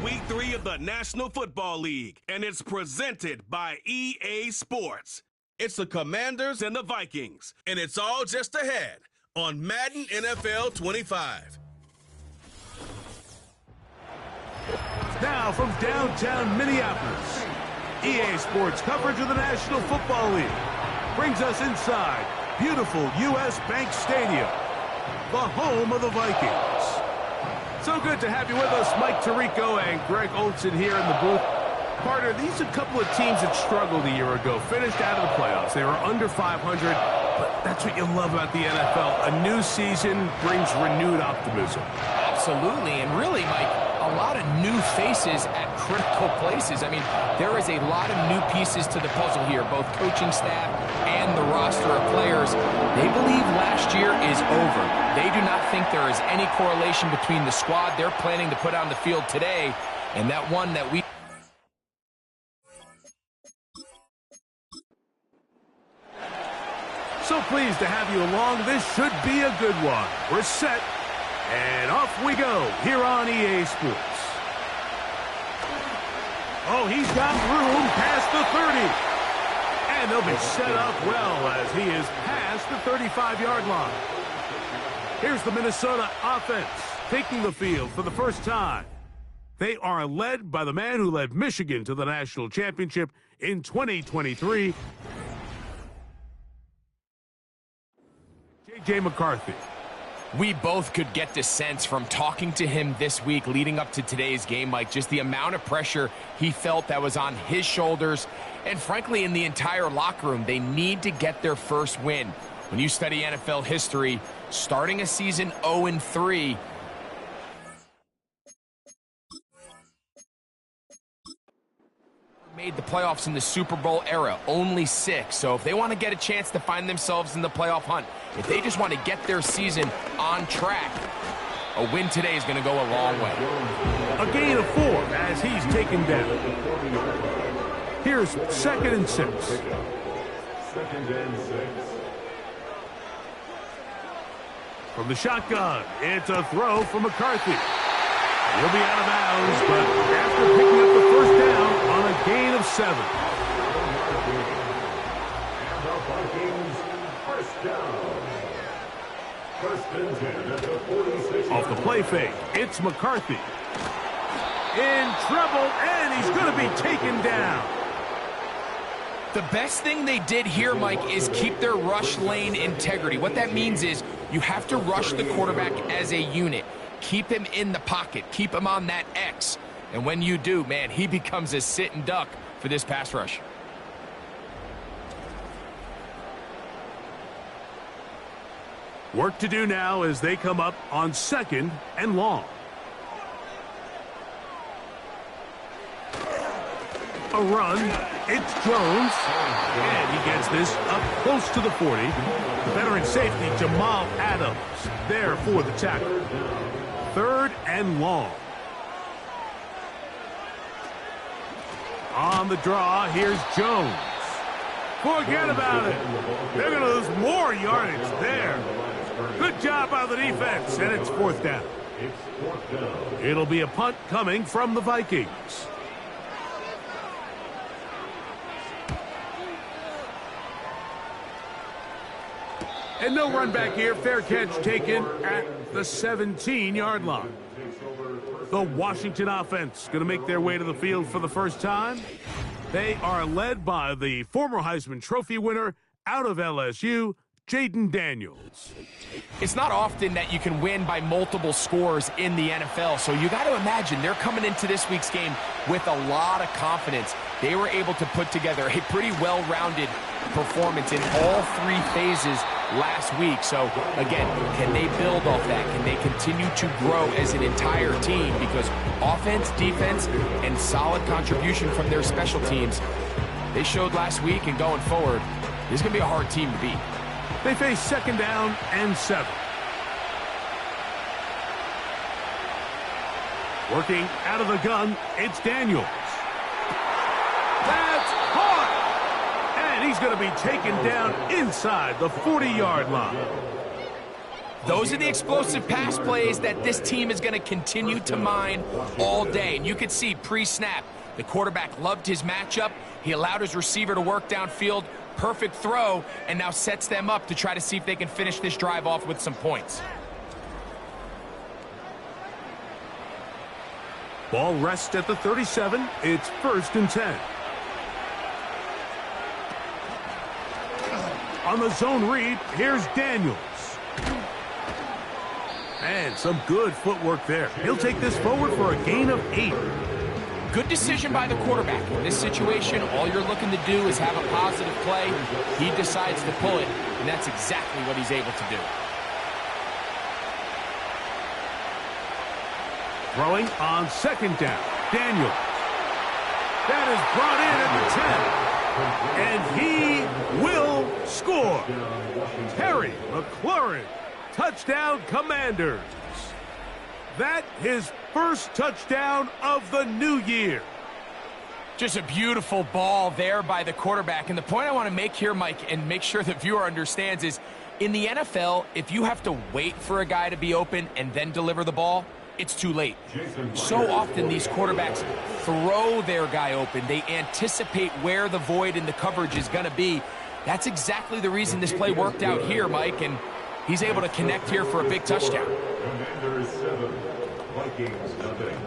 Week 3 of the National Football League, and it's presented by EA Sports. It's the Commanders and the Vikings, and it's all just ahead on Madden NFL 25. Now from downtown Minneapolis, EA Sports coverage of the National Football League brings us inside beautiful U.S. Bank Stadium, the home of the Vikings. So good to have you with us, Mike Tirico and Greg Olson here in the booth. Partner, these are a couple of teams that struggled a year ago, finished out of the playoffs. They were under 500, but that's what you love about the NFL. A new season brings renewed optimism. Absolutely, and really, Mike, a lot of new faces at critical places. I mean, there is a lot of new pieces to the puzzle here, both coaching staff and the roster of players. They believe last year is over. They do not think there is any correlation between the squad they're planning to put on the field today and that one that we... So pleased to have you along. This should be a good one. We're set, and off we go here on EA Sports. Oh, he's got room past the 30. And they'll be set up well as he is past the 35-yard line. Here's the Minnesota offense taking the field for the first time. They are led by the man who led Michigan to the national championship in 2023, J.J. McCarthy. We both could get the sense from talking to him this week leading up to today's game, Mike, just the amount of pressure he felt that was on his shoulders. And frankly, in the entire locker room, they need to get their first win. When you study NFL history, starting a season 0-3, made the playoffs in the Super Bowl era, only 6. So if they want to get a chance to find themselves in the playoff hunt, if they just want to get their season on track, a win today is going to go a long way. A gain of 4 as he's taken down. Here's 2nd and 6. 2nd and 6. From the shotgun, it's a throw for McCarthy. He'll be out of bounds, but after picking up the first down on a gain of 7. And the Vikings first down. 1st and 10 at the 46. Off the play fake, it's McCarthy. In trouble, and he's going to be taken down. The best thing they did here, Mike, is keep their rush lane integrity. What that means is you have to rush the quarterback as a unit. Keep him in the pocket. Keep him on that X. And when you do, man, he becomes a sitting duck for this pass rush. Work to do now as they come up on 2nd and long. A run. It's Jones. And he gets this up close to the 40. The veteran safety, Jamal Adams, there for the tackle. 3rd and long. On the draw, here's Jones. Forget about it. They're going to lose more yardage there. Good job by the defense, and it's 4th down. It'll be a punt coming from the Vikings. And no run back here. Fair catch taken at the 17-yard line. The Washington offense going to make their way to the field for the first time. They are led by the former Heisman Trophy winner out of LSU, Jaden Daniels. It's not often that you can win by multiple scores in the NFL, so you got to imagine they're coming into this week's game with a lot of confidence. They were able to put together a pretty well-rounded performance in all 3 phases last week. So, again, can they build off that? Can they continue to grow as an entire team? Because offense, defense, and solid contribution from their special teams, they showed last week, and going forward, this is going to be a hard team to beat. They face 2nd down and 7. Working out of the gun, it's Daniels. That's caught! And he's going to be taken down inside the 40-yard line. Those are the explosive pass plays that this team is going to continue to mine all day. And you can see pre-snap, the quarterback loved his matchup. He allowed his receiver to work downfield. Perfect throw, and now sets them up to try to see if they can finish this drive off with some points. Ball rests at the 37. It's 1st and 10. On the zone read, here's Daniels. And some good footwork there. He'll take this forward for a gain of 8. Good decision by the quarterback. In this situation, all you're looking to do is have a positive play. He decides to pull it, and that's exactly what he's able to do. Throwing on 2nd down, Daniels. That is brought in at the 10. And he will score. Terry McLaurin, touchdown Commanders. That his first touchdown of the new year. Just a beautiful ball there by the quarterback. And the point I want to make here, Mike, and make sure the viewer understands is, in the NFL, if you have to wait for a guy to be open and then deliver the ball, it's too late. So often these quarterbacks throw their guy open. They anticipate where the void in the coverage is going to be. That's exactly the reason this play worked out here, Mike, and he's able to connect here for a big touchdown. Commanders 7, Vikings nothing.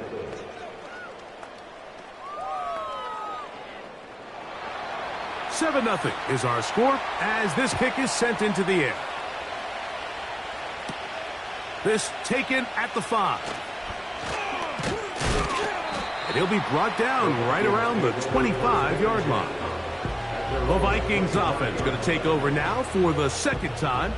Seven 0 is our score as this kick is sent into the air. This taken at the 5. And he'll be brought down right around the 25-yard line. The Vikings offense going to take over now for the 2nd time.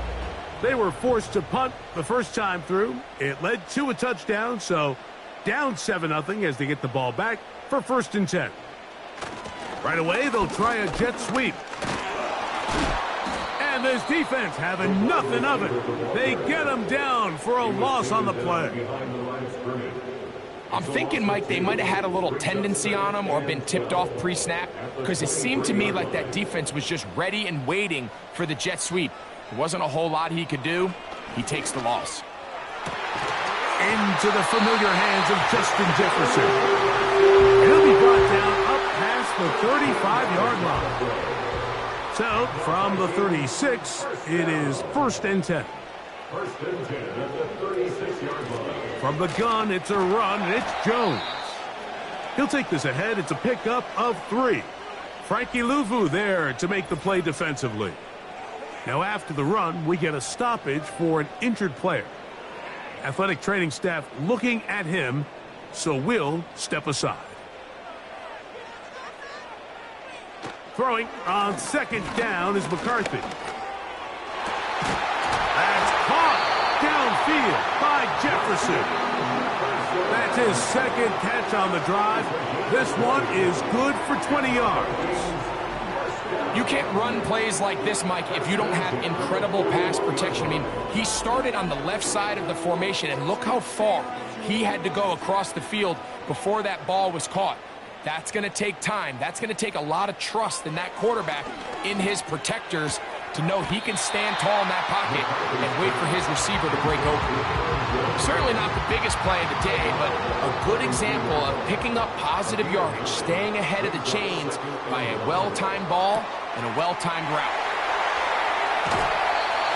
They were forced to punt the first time through. It led to a touchdown, so down 7 0 as they get the ball back for 1st and 10. Right away, they'll try a jet sweep. And this defense having nothing of it. They get them down for a loss on the play. I'm thinking, Mike, they might have had a little tendency on him or been tipped off pre-snap, because it seemed to me like that defense was just ready and waiting for the jet sweep. There wasn't a whole lot he could do. He takes the loss. Into the familiar hands of Justin Jefferson. He'll be brought down up past the 35-yard line. So, from the 36, it is 1st and 10. 1st and 10 at the 36-yard line. From the gun, it's a run, and it's Jones. He'll take this ahead. It's a pickup of 3. Frankie Louvu there to make the play defensively. Now, after the run, we get a stoppage for an injured player. Athletic training staff looking at him, so we'll step aside. Throwing on 2nd down is McCarthy. That's caught downfield by Jefferson. That's his 2nd catch on the drive. This one is good for 20 yards. You can't run plays like this, Mike, if you don't have incredible pass protection. I mean, he started on the left side of the formation, and look how far he had to go across the field before that ball was caught. That's going to take time. That's going to take a lot of trust in that quarterback, in his protectors, to know he can stand tall in that pocket and wait for his receiver to break open. Certainly not the biggest play of the day, but a good example of picking up positive yardage, staying ahead of the chains by a well-timed ball and a well-timed route.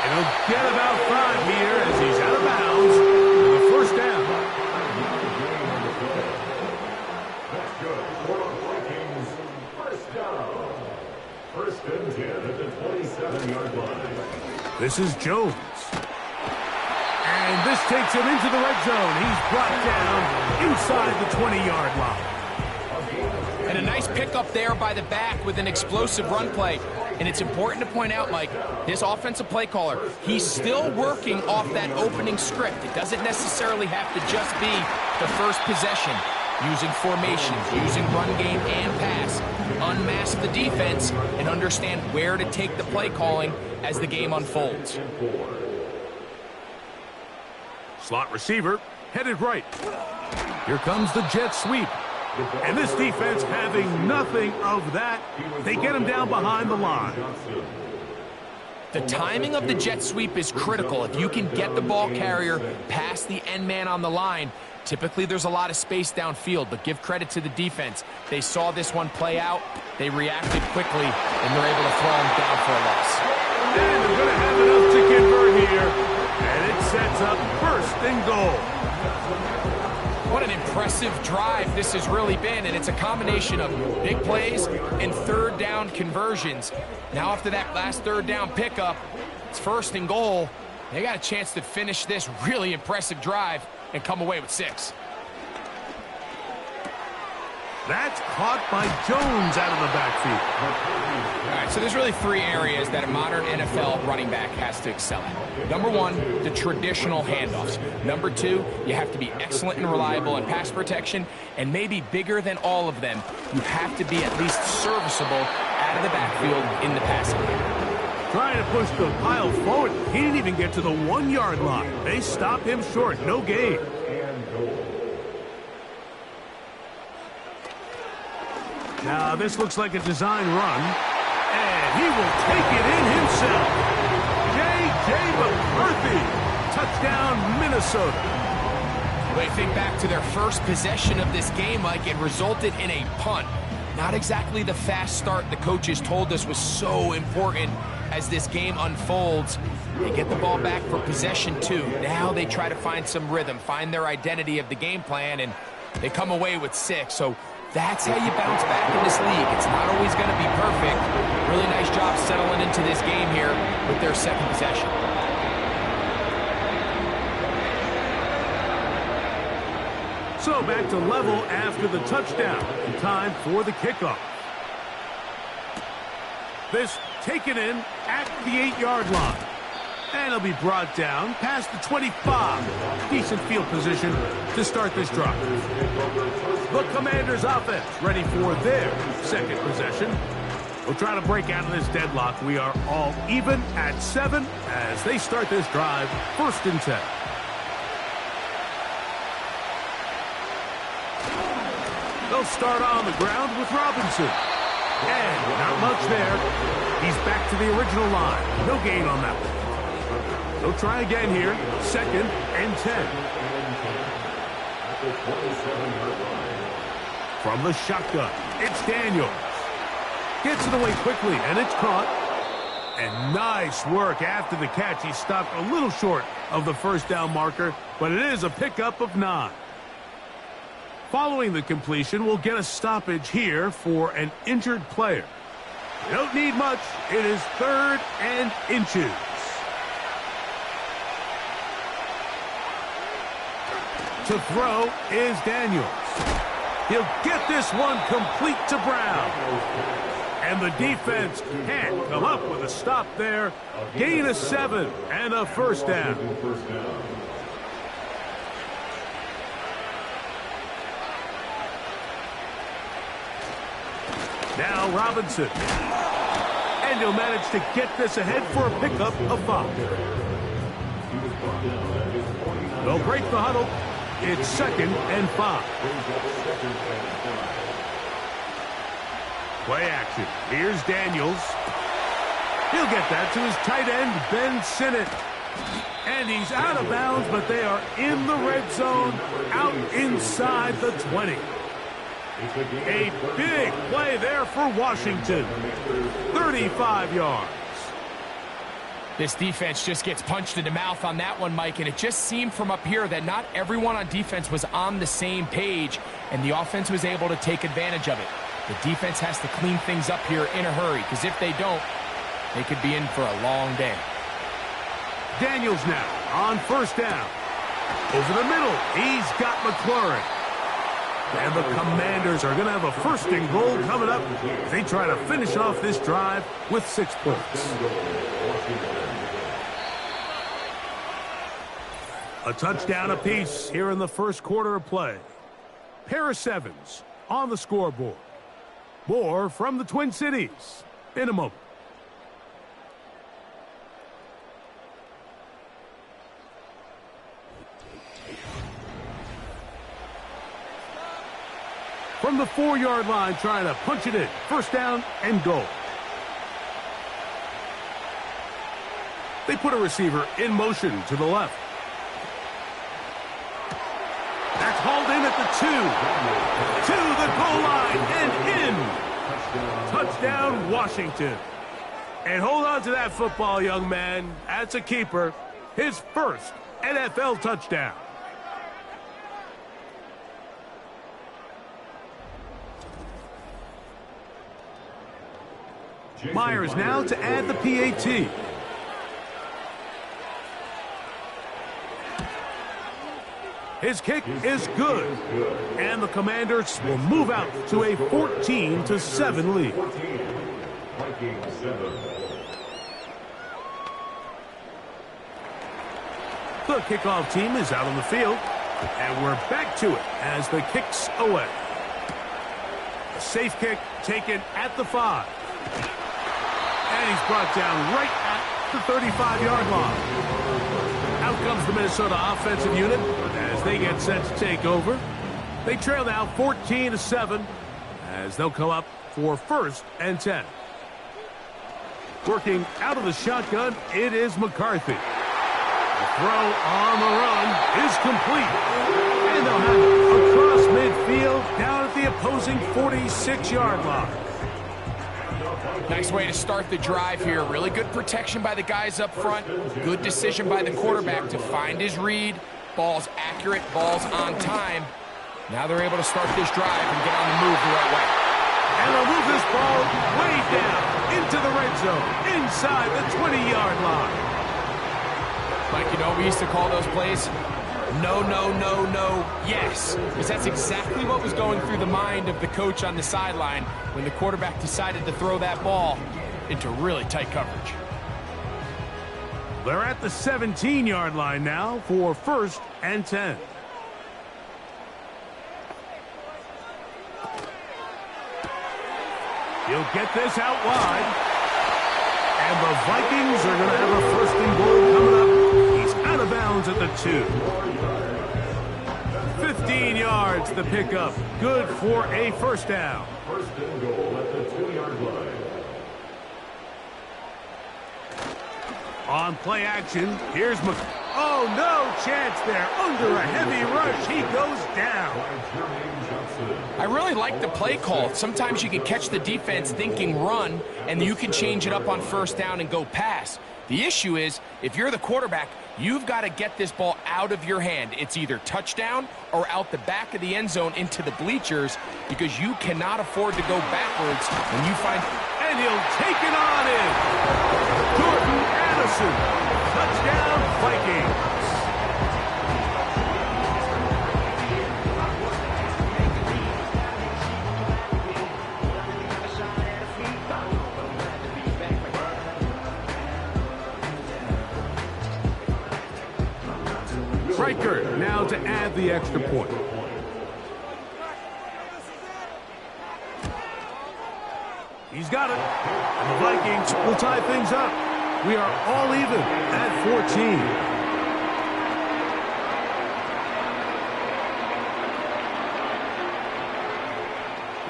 And he'll get about 5 here as he's out of bounds for the 1st down. That's good for the Vikings. 1st down. 1st and 10 at the 27-yard line. This is Jones. And this takes him into the red zone. He's brought down inside the 20-yard line. And a nice pickup there by the back with an explosive run play. And it's important to point out, Mike, this offensive play caller, he's still working off that opening script. It doesn't necessarily have to just be the first possession. Using formations, using run game and pass. Unmask the defense and understand where to take the play calling as the game unfolds. Slot receiver headed right. Here comes the jet sweep. And this defense having nothing of that. They get him down behind the line. The timing of the jet sweep is critical. If you can get the ball carrier past the end man on the line, typically there's a lot of space downfield, but give credit to the defense. They saw this one play out, they reacted quickly, and they're able to throw him down for a loss. And they're going to have enough to convert here, and it sets up first and goal. What an impressive drive this has really been, and it's a combination of big plays and third down conversions. Now after that last third down pickup, it's first and goal. They got a chance to finish this really impressive drive and come away with 6. That's caught by Jones out of the backfield. All right, so there's really 3 areas that a modern NFL running back has to excel at. Number 1, the traditional handoffs. Number 2, you have to be excellent and reliable in pass protection. And maybe bigger than all of them, you have to be at least serviceable out of the backfield in the passing game. Trying to push the pile forward. He didn't even get to the 1-yard line. They stop him short. No gain. Now, this looks like a design run, and he will take it in himself. J.J. McCarthy, touchdown, Minnesota. When you think back to their first possession of this game, Mike, it resulted in a punt. Not exactly the fast start the coaches told us was so important as this game unfolds. They get the ball back for possession 2. Now they try to find some rhythm, find their identity of the game plan, and they come away with 6. So that's how you bounce back in this league. It's not always going to be perfect. Really nice job settling into this game here with their second possession. So back to level after the touchdown. Time for the kickoff. This taken in at the 8-yard line. And it'll be brought down past the 25. Decent field position to start this drive. The Commanders' offense ready for their second possession. We'll try to break out of this deadlock. We are all even at 7 as they start this drive, 1st and 10. They'll start on the ground with Robinson. And not much there. He's back to the original line. No gain on that one. They'll try again here. 2nd and 10. From the shotgun, it's Daniels. Gets it away quickly, and it's caught. And nice work after the catch. He stopped a little short of the first down marker, but it is a pickup of 9. Following the completion, we'll get a stoppage here for an injured player. You don't need much. It is 3rd and inches. To throw is Daniels. He'll get this one complete to Brown. And the defense can't come up with a stop there. Gain of 7 and a 1st down. Now Robinson. And he'll manage to get this ahead for a pickup of 5. They'll break the huddle. It's 2nd and 5. Play action. Here's Daniels. He'll get that to his tight end, Ben Sinnott. And he's out of bounds, but they are in the red zone, out inside the 20. A big play there for Washington. 35 yards. This defense just gets punched in the mouth on that one, Mike, and it just seemed from up here that not everyone on defense was on the same page, and the offense was able to take advantage of it. The defense has to clean things up here in a hurry, because if they don't, they could be in for a long day. Daniels now on 1st down. Over the middle, he's got McLaurin. And the Commanders are going to have a 1st and goal coming up. They try to finish off this drive with 6 points. A touchdown apiece here in the first quarter of play. Pair of 7s on the scoreboard. More from the Twin Cities in a moment. From the 4-yard line, trying to punch it in. 1st down and goal. They put a receiver in motion to the left. That's hauled in at the 2. To the goal line and in. Touchdown, Washington. And hold on to that football, young man. That's a keeper. His first NFL touchdown. Myers now to add the PAT. His kick is good. And the Commanders will move out to a 14-7 lead. The kickoff team is out on the field. And we're back to it as the kick's away. A safe kick taken at the 5. And he's brought down right at the 35-yard line. Out comes the Minnesota offensive unit as they get set to take over. They trail now 14-7 as they'll come up for 1st and 10. Working out of the shotgun, it is McCarthy. The throw on the run is complete. And they'll have it across midfield down at the opposing 46-yard line. Nice way to start the drive here. Really good protection by the guys up front. Good decision by the quarterback to find his read. Ball's accurate, ball's on time. Now they're able to start this drive and get on the move the right way. And they'll move this ball way down into the red zone, inside the 20-yard line. Mike, you know we used to call those plays? No, no, no, no, yes. Because that's exactly what was going through the mind of the coach on the sideline when the quarterback decided to throw that ball into really tight coverage. They're at the 17-yard line now for 1st and 10. He'll get this out wide. And the Vikings are going to have a 1st and goal coming up. He's out of bounds at the 2. 15 yards the pickup. Good for a 1st down. 1st and goal at the 2-yard line. On play action, here's Oh, no chance there. Under a heavy rush, he goes down. I really like the play call. Sometimes you can catch the defense thinking run, and you can change it up on 1st down and go pass. The issue is, if you're the quarterback, you've got to get this ball out of your hand. It's either touchdown or out the back of the end zone into the bleachers because you cannot afford to go backwards when you find... And he'll take it on in. Jordan Addison. Touchdown, Vikings. Riker now to add the extra point. He's got it. And the Vikings will tie things up. We are all even at 14.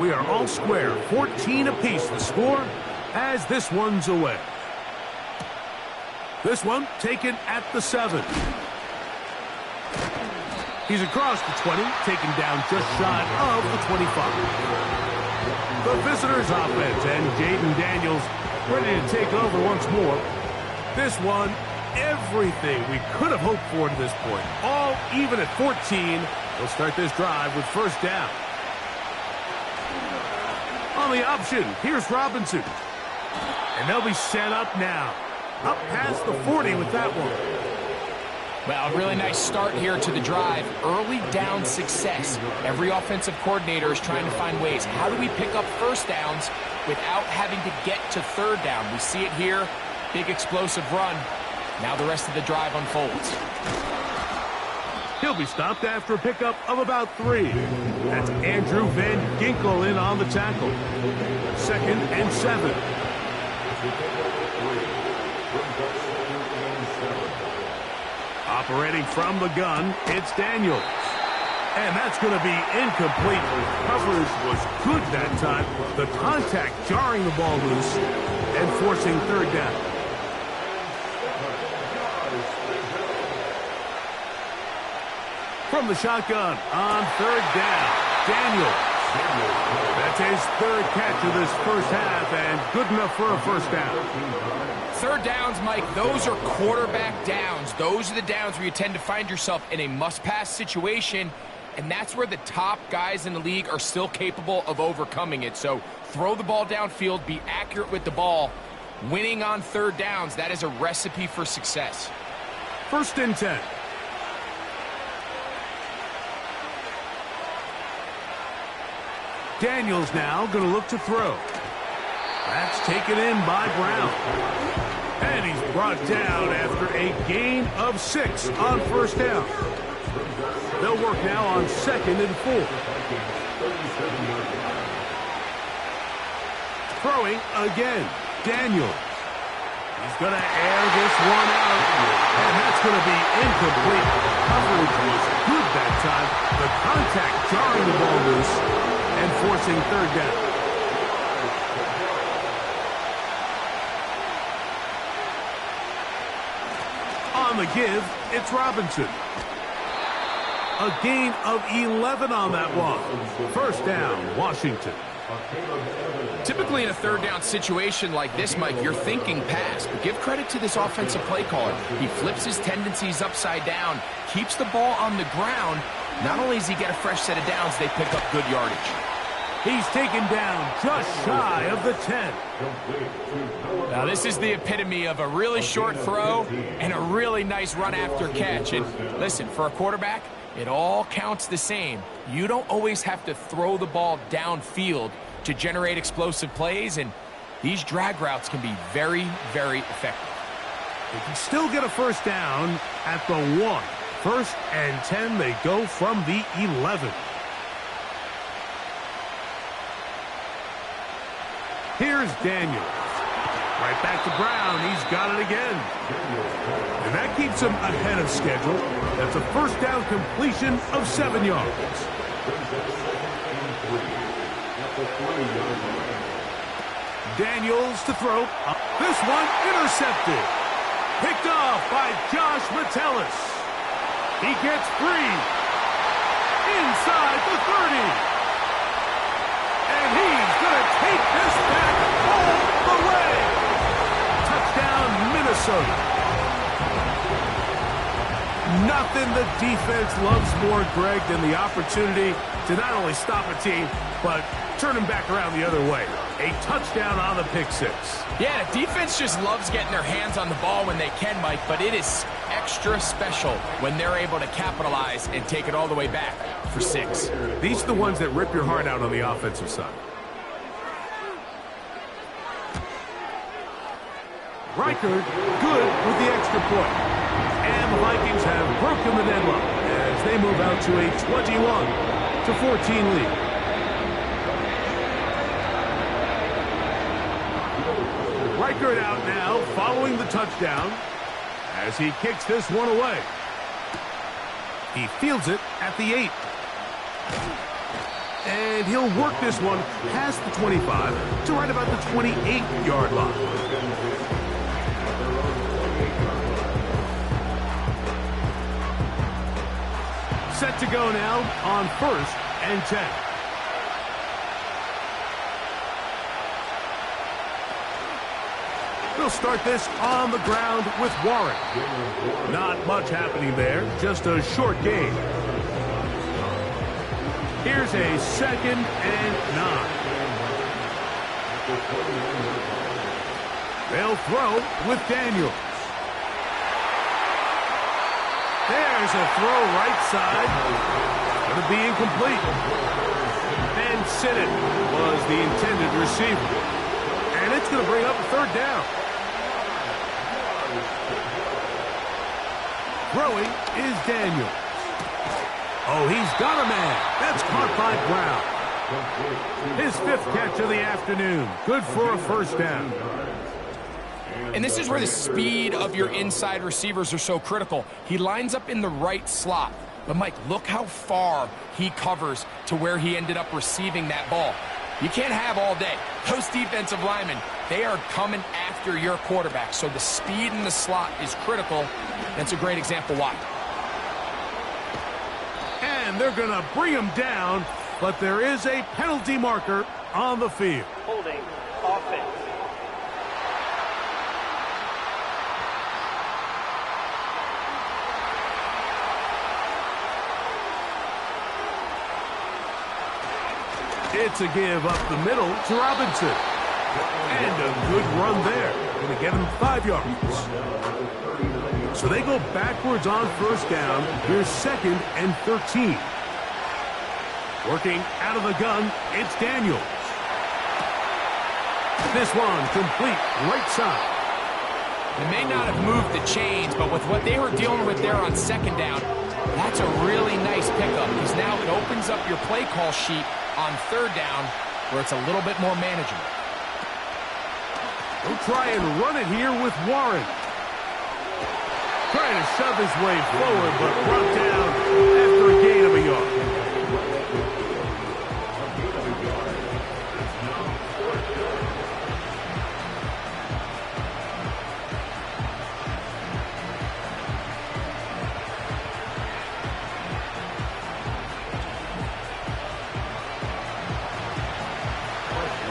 We are all square. 14 apiece the score as this one's away. This one taken at the 7. He's across the 20, taken down just shy of the 25. The visitors' offense and Jaden Daniels ready to take over once more. This one, everything we could have hoped for to this point. All even at 14. They'll start this drive with 1st down. On the option, here's Robinson. And they'll be set up now. Up past the 40 with that one. Well, a really nice start here to the drive. Early down success. Every offensive coordinator is trying to find ways. How do we pick up 1st downs without having to get to 3rd down? We see it here. Big explosive run. Now the rest of the drive unfolds. He'll be stopped after a pickup of about 3. That's Andrew Van Ginkel in on the tackle. 2nd and 7. Operating from the gun, it's Daniels. And that's going to be incomplete. Coverage was good that time. The contact jarring the ball loose and forcing 3rd down. From the shotgun on third down, Daniels. That's his third catch of this first half and good enough for a first down. Third downs, Mike, those are quarterback downs. Those are the downs where you tend to find yourself in a must-pass situation, and that's where the top guys in the league are still capable of overcoming it. So throw the ball downfield, be accurate with the ball. Winning on third downs, that is a recipe for success. 1st and 10. Daniels now going to look to throw. That's taken in by Brown. And he's brought down after a gain of 6 on first down. They'll work now on 2nd and 4. Throwing again. Daniels. He's going to air this one out. And that's going to be incomplete. Coverage was good that time. The contact jarring the ball loose and forcing third down. On the give, it's Robinson. A gain of 11 on that one. First down, Washington. Typically in a third down situation like this, Mike, you're thinking pass, but give credit to this offensive play caller. He flips his tendencies upside down, keeps the ball on the ground. Not only does he get a fresh set of downs, they pick up good yardage. He's taken down just shy of the 10. Now this is the epitome of a really short throw and a really nice run after catch. And listen, for a quarterback, it all counts the same. You don't always have to throw the ball downfield to generate explosive plays, and these drag routes can be very, very effective. They can still get a first down at the 1. 1st and 10, they go from the 11. Here's Daniels. Right back to Brown. He's got it again. And that keeps him ahead of schedule. That's a first down completion of 7 yards. Daniels to throw. This one intercepted. Picked off by Josh Metellus. He gets free. Inside the 30. And he's going to take this back all the way. Touchdown, Minnesota. Nothing the defense loves more, Greg, than the opportunity to not only stop a team, but turn them back around the other way. A touchdown on the pick six. Yeah, the defense just loves getting their hands on the ball when they can, Mike, but it is extra special when they're able to capitalize and take it all the way back for 6. These are the ones that rip your heart out on the offensive side. Reichard, good with the extra point. And the Vikings have broken the deadlock as they move out to a 21-14 lead. Reichard out now following the touchdown as he kicks this one away. He fields it at the 8. And he'll work this one past the 25 to right about the 28-yard line. Set to go now on 1st and 10. They'll start this on the ground with Warren. Not much happening there, just a short gain. Here's a 2nd and 9. They'll throw with Daniels. There's a throw right side. Going to be incomplete. And Sinnott was the intended receiver. And it's going to bring up a 3rd down. Throwing is Daniels. Oh, he's got a man. That's caught by Brown. His 5th catch of the afternoon. Good for a first down. And this is where the speed of your inside receivers are so critical. He lines up in the right slot. But, Mike, look how far he covers to where he ended up receiving that ball. You can't have all day. Those defensive linemen, they are coming after your quarterback. So the speed in the slot is critical. That's a great example why. And they're going to bring him down, but there is a penalty marker on the field. Holding offense. It's a give up the middle to Robinson. And a good run there. Going to get him 5 yards. So they go backwards on first down. Here's 2nd and 13. Working out of the gun, it's Daniels. This one complete right side. They may not have moved the chains, but with what they were dealing with there on 2nd down, that's a really nice pickup because now it opens up your play call sheet on 3rd down where it's a little bit more manageable. He'll try and run it here with Warren. Trying to shove his way forward, but brought down after a gain of a yard.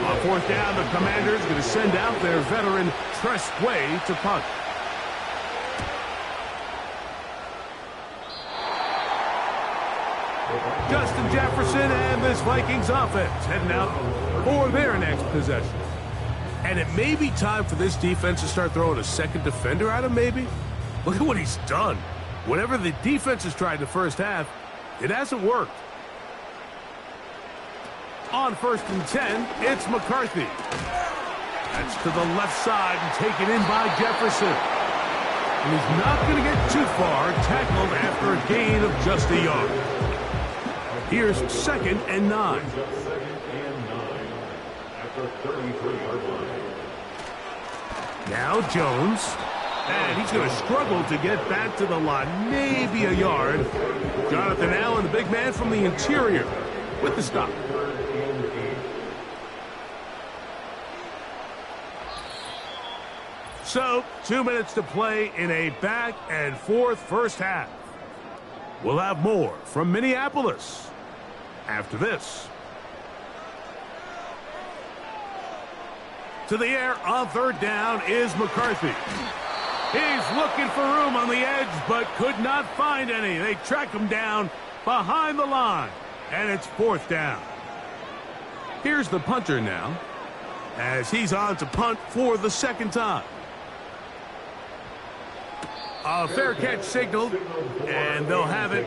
On 4th down, the Commanders going to send out their veteran Trestway to punt. Justin Jefferson and this Vikings offense heading out for their next possession. And it may be time for this defense to start throwing a second defender at him, maybe. Look at what he's done. Whatever the defense has tried the first half, it hasn't worked. On 1st and 10, it's McCarthy. That's to the left side and taken in by Jefferson. And he's not going to get too far, tackled after a gain of just a yard. Here's 2nd and 9. Now Jones. And he's going to struggle to get back to the line. Maybe a yard. Jonathan Allen, the big man from the interior, with the stop. So, 2 minutes to play in a back and forth first half. We'll have more from Minneapolis after this. To the air on 3rd down is McCarthy. He's looking for room on the edge, but could not find any. They track him down behind the line, and it's 4th down. Here's the punter now, as he's on to punt for the 2nd time. A fair catch signaled, and they'll have it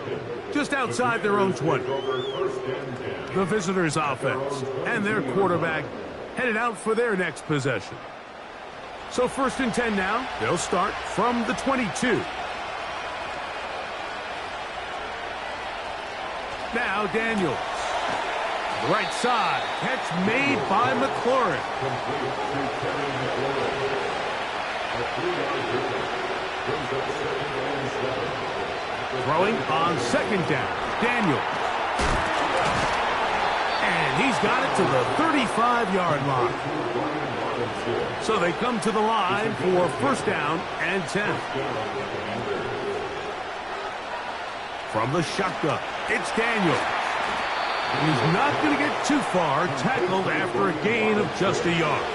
just outside their own 20. The visitors' offense and their quarterback headed out for their next possession. So 1st and 10 now. They'll start from the 22. Now Daniels. Right side. Catch made by McLaurin. Throwing on 2nd down. Daniels. And he's got it to the 35-yard line. So they come to the line for 1st down and 10. From the shotgun, it's Daniels. He's not going to get too far, tackled after a gain of just a yard.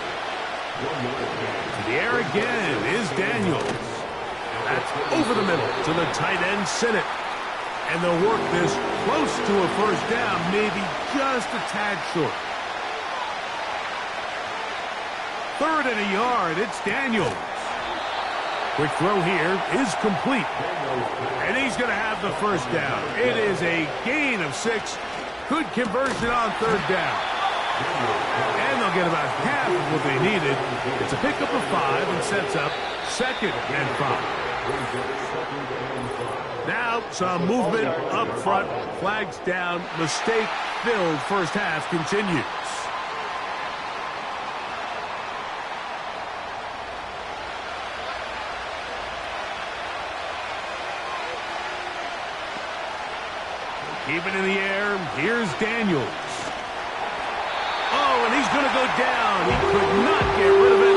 To the air again is Daniels. That's over the middle to the tight end, Sinnott. And they'll work this close to a 1st down, maybe just a tad short. 3rd and a yard, it's Daniels. Quick throw here is complete. And he's going to have the 1st down. It is a gain of 6. Good conversion on 3rd down. And they'll get about half of what they needed. It's a pickup of 5 and sets up 2nd and 5. Now some movement up front. Flags down. Mistake-filled first half continues. Keep it in the air. Here's Daniels. Oh, and he's going to go down. He could not get rid of it.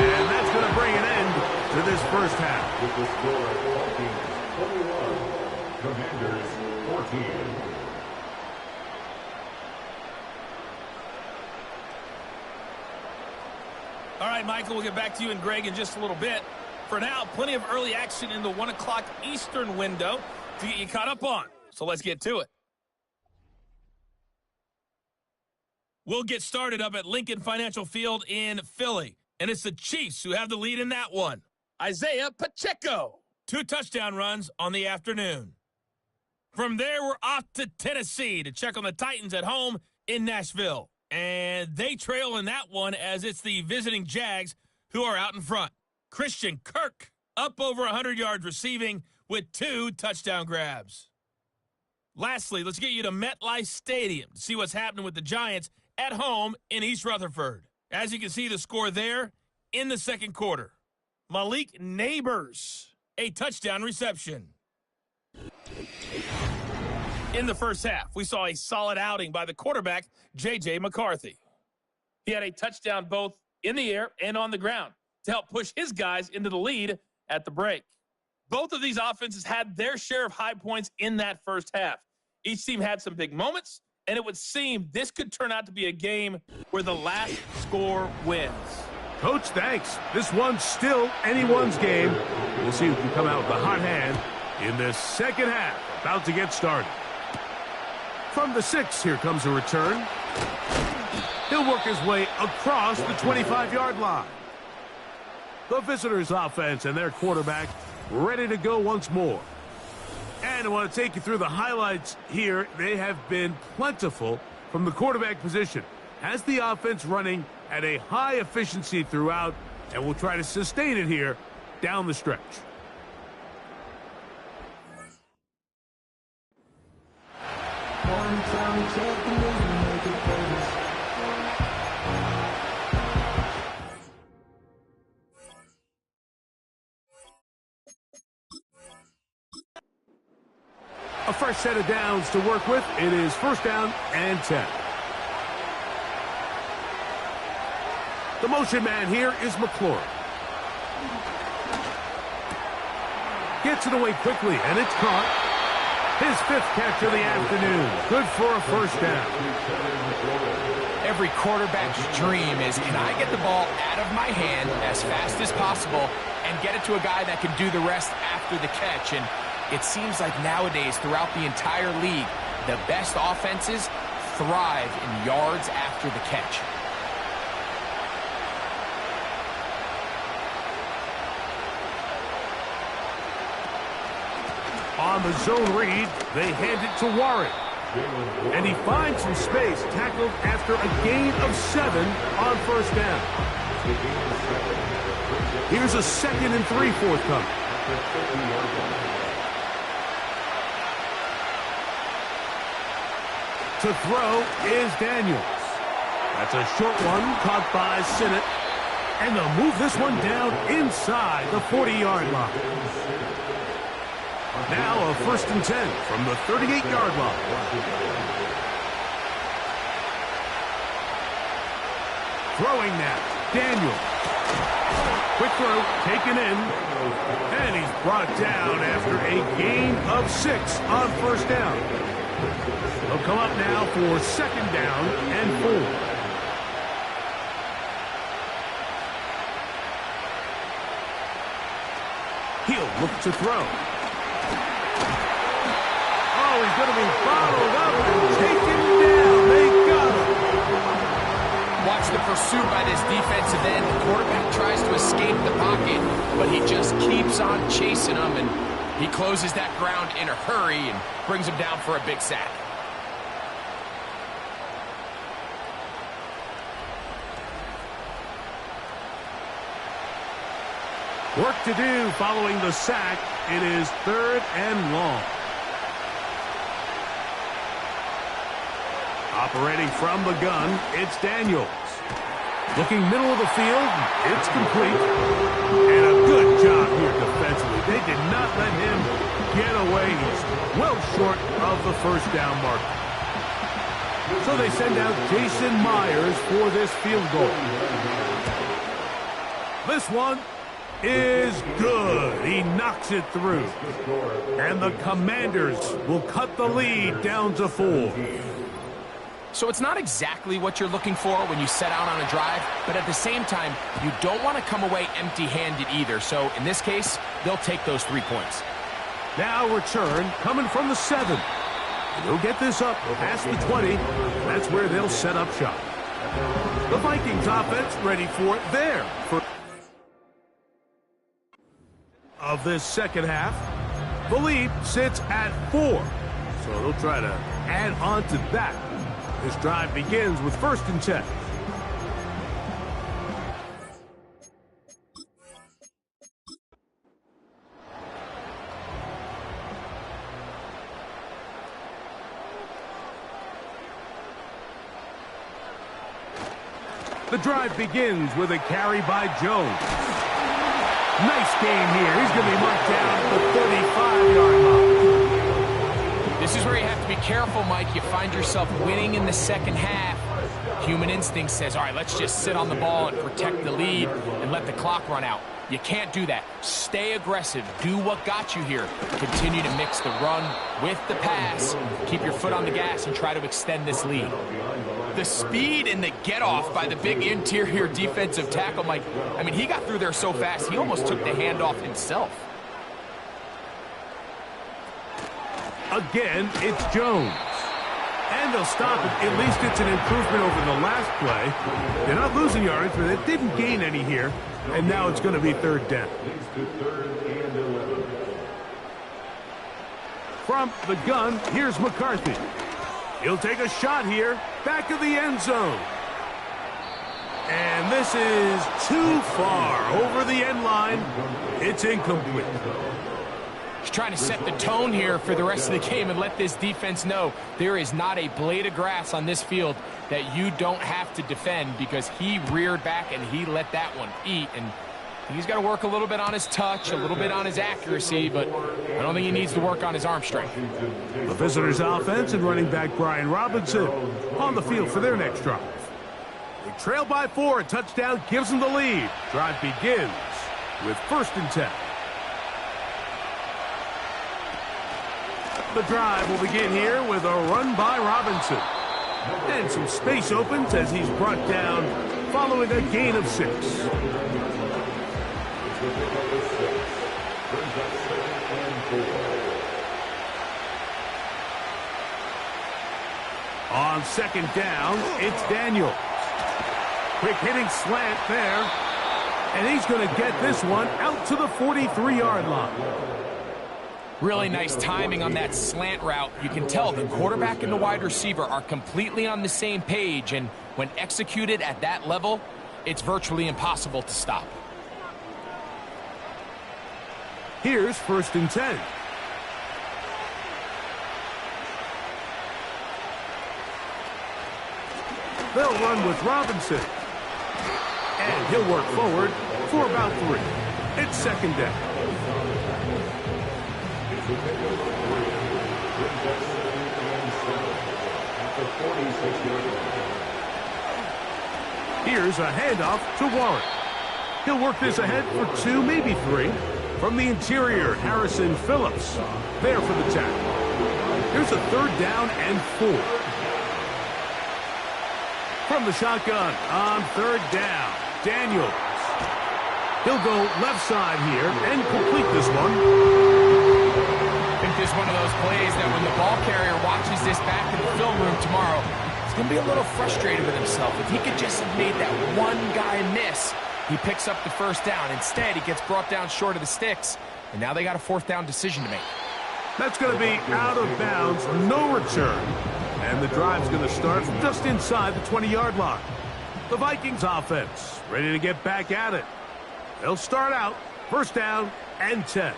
And that's going to bring an end to this first half. With the score of Dolphins 21, Commanders 14. All right, Michael, we'll get back to you and Greg in just a little bit. For now, plenty of early action in the 1 o'clock Eastern window to get you caught up on. So let's get to it. We'll get started up at Lincoln Financial Field in Philly. And it's the Chiefs who have the lead in that one. Isaiah Pacheco, 2 touchdown runs on the afternoon. From there, we're off to Tennessee to check on the Titans at home in Nashville. And they trail in that one as it's the visiting Jags who are out in front. Christian Kirk up over 100 yards receiving with 2 touchdown grabs. Lastly, let's get you to MetLife Stadium to see what's happening with the Giants at home in East Rutherford. As you can see, the score there in the second quarter. Malik Neighbors, a touchdown reception. In the first half, we saw a solid outing by the quarterback, J.J. McCarthy. He had a touchdown both in the air and on the ground to help push his guys into the lead at the break. Both of these offenses had their share of high points in that first half. Each team had some big moments, and it would seem this could turn out to be a game where the last score wins. Coach, thanks. This one's still anyone's game. We'll see who can come out with the hot hand in this second half. About to get started. From the 6, here comes a return. He'll work his way across the 25-yard line. The visitors' offense and their quarterback ready to go once more. And I want to take you through the highlights here. They have been plentiful from the quarterback position. Has the offense running at a high efficiency throughout, and we'll try to sustain it here down the stretch. A fresh set of downs to work with. It is first down and 10. The motion man here is McClure. Gets it away quickly, and it's caught. His 5th catch of the afternoon. Good for a first down. Every quarterback's dream is, can I get the ball out of my hand as fast as possible and get it to a guy that can do the rest after the catch? And it seems like nowadays, throughout the entire league, the best offenses thrive in yards after the catch. On the zone read, they hand it to Warren. And he finds some space, tackled after a gain of 7 on first down. Here's a 2nd and 3 forthcoming. To throw is Daniels. That's a short one, caught by Sinnott. And they'll move this one down inside the 40-yard line. Now a 1st and 10 from the 38-yard line. Throwing now, Daniels. Quick throw, taken in. And he's brought down after a gain of 6 on first down. He'll come up now for 2nd down and 4. He'll look to throw. Oh, he's going to be bottled up and taken down. They got him. Watch the pursuit by this defensive end. The quarterback tries to escape the pocket, but he just keeps on chasing him, and he closes that ground in a hurry and brings him down for a big sack. Work to do following the sack. It is 3rd and long. Operating from the gun, it's Daniels. Looking middle of the field, it's complete. And a good job here defensively. They did not let him get away. He's well short of the first down mark. So they send out Jason Myers for this field goal. This one is good. He knocks it through. And the Commanders will cut the lead down to 4. So it's not exactly what you're looking for when you set out on a drive, but at the same time, you don't want to come away empty-handed either. So in this case, they'll take those 3 points. Now return coming from the 7. They'll get this up past the 20. That's where they'll set up shop. The Vikings offense ready for it there. Of this second half, the lead sits at 4. So they'll try to add on to that. This drive begins with 1st and 10. The drive begins with a carry by Jones. Nice game here. He's going to be marked down at the 35-yard line. This is where you have to be careful, Mike. You find yourself winning in the second half. Human instinct says, all right, let's just sit on the ball and protect the lead and let the clock run out. You can't do that. Stay aggressive. Do what got you here. Continue to mix the run with the pass. Keep your foot on the gas and try to extend this lead. The speed and the get-off by the big interior defensive tackle, Mike. I mean, he got through there so fast, he almost took the handoff himself. Again, it's Jones. And they'll stop it. At least it's an improvement over the last play. They're not losing yards, but they didn't gain any here. And now it's going to be 3rd down. From the gun, here's McCarthy. He'll take a shot here, back of the end zone. And this is too far over the end line. It's incomplete. He's trying to set the tone here for the rest of the game and let this defense know there is not a blade of grass on this field that you don't have to defend, because he reared back and he let that one eat. And he's got to work a little bit on his touch, a little bit on his accuracy, but I don't think he needs to work on his arm strength. The visitors' offense and running back Brian Robinson on the field for their next drive. They trail by 4. A touchdown gives them the lead. Drive begins with 1st and 10. The drive will begin here with a run by Robinson. And some space opens as he's brought down following a gain of 6. On 2nd down, it's Daniels. Quick hitting slant there. And he's going to get this one out to the 43-yard line. Really nice timing on that slant route. You can tell the quarterback and the wide receiver are completely on the same page, and when executed at that level, it's virtually impossible to stop. Here's 1st and 10. They'll run with Robinson. And he'll work forward for about 3. It's 2nd down. Here's a handoff to Warren. He'll work this ahead for 2, maybe 3. From the interior, Harrison Phillips there for the tackle. Here's a 3rd down and 4. From the shotgun on 3rd down, Daniels. He'll go left side here and complete this one. I think this is one of those plays that when the ball carrier watches this back in the film room tomorrow, he's going to be a little frustrated with himself. If he could just have made that one guy miss, he picks up the 1st down. Instead, he gets brought down short of the sticks, and now they got a 4th down decision to make. That's going to be out of bounds, no return. And the drive's going to start just inside the 20-yard line. The Vikings offense ready to get back at it. They'll start out 1st down and 10.